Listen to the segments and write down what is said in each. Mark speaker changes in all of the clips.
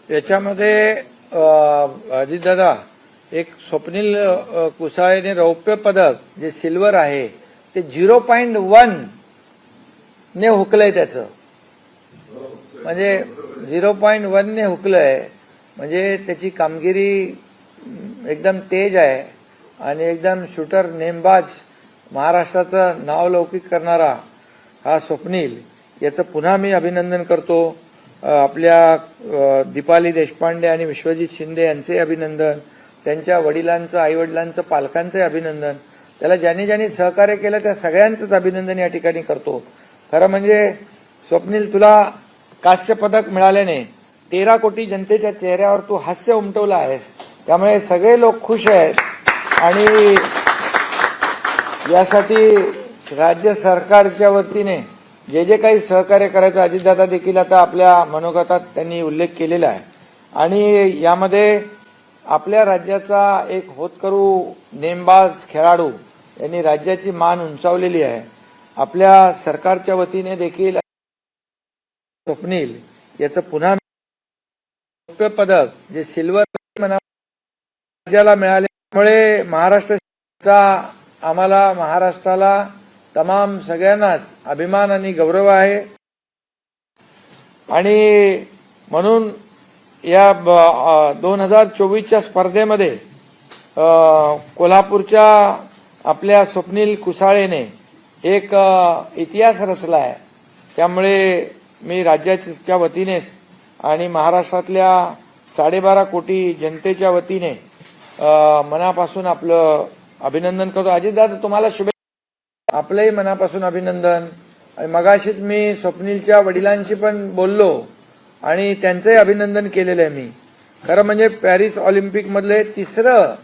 Speaker 1: याच्यामध्ये अजितदादा एक स्वप्नील कुसाळेने रौप्य पदक जे सिल्वर आहे ते 0.1 ने हुकलंय त्याचं, म्हणजे 0.1 ने हुकलंय, म्हणजे त्याची कामगिरी एकदम तेज आहे आणि एकदम शूटर नेमबाज महाराष्ट्राचं नाव लौकिक करणारा हा स्वप्नील याचं पुन्हा मी अभिनंदन करतो. आपल्या दीपाली देशपांडे आणि विश्वजित शिंदे यांचे अभिनंदन, त्यांच्या वडिलांचं, आईवडिलांचं, पालकांचे अभिनंदन. त्याला ज्यांनी ज्यांनी सहकार्य केलं त्या सगळ्यांचंच अभिनंदन या ठिकाणी करतो. खरं म्हणजे स्वप्नील, तुला कांस्य पदक मिळाल्याने 13 कोटी जनतेच्या चेहऱ्यावर तू हास्य उमटवलं आहेस, त्यामुळे सगळे लोक खुश आहेत आणि यासाठी राज्य सरकारच्या वतीने जे जे काही सहकार्य करायचं अजितदादा देखील आता आपल्या मनोगतात त्यांनी उल्लेख केलेला आहे. आणि यामध्ये आपल्या राज्याचा एक होतकरू नेमबाज खेळाडू यांनी राज्याची मान उंचावलेली आहे. आपल्या सरकारच्या वतीने देखील स्वप्नील याचं पुन्हा रौप्य पदक जे सिल्वर राज्याला मिळाल्यामुळे महाराष्ट्राचा, आम्हाला महाराष्ट्राला तमाम सगळ्यांनाच अभिमान आणि गौरव आहे. आणि म्हणून या 2024च्या स्पर्धेमध्ये कोल्हापूरच्या आपल्या स्वप्नील कुसाळेने एक इतिहास रचला आहे. त्यामुळे मी राज्याच्या वतीनेच आणि महाराष्ट्रातल्या 12.5 कोटी जनतेच्या वतीने मनापासून आपलं अभिनंदन करतो. अजितदादा, तुम्हाला शुभेच्छा. आपलंही मनापासून अभिनंदन. आणि मगाशीच मी स्वप्नीलच्या वडिलांशी पण बोललो आणि त्यांचंही अभिनंदन केलेलं आहे मी. खरं म्हणजे पॅरिस ऑलिम्पिकमधले तिसरं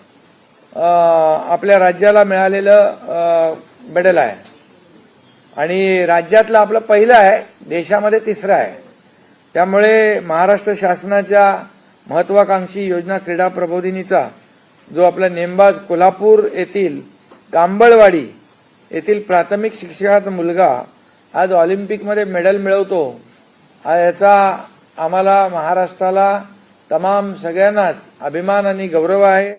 Speaker 1: आपल्या राज्याला मिळालेलं मेडल आहे आणि राज्यातलं आपलं पहिलं आहे, देशामध्ये तिसरं आहे. त्यामुळे महाराष्ट्र शासनाच्या महत्वाकांक्षी योजना क्रीडा प्रबोधिनीचा जो आपला नेमबाज कोल्हापूर येथील कांबळवाडी येथील प्राथमिक शिक्षकाचा मुलगा आज ऑलिम्पिकमध्ये मेडल मिळवतो, याचा आम्हाला महाराष्ट्राला तमाम सगळ्यांनाच अभिमान आणि गौरव आहे.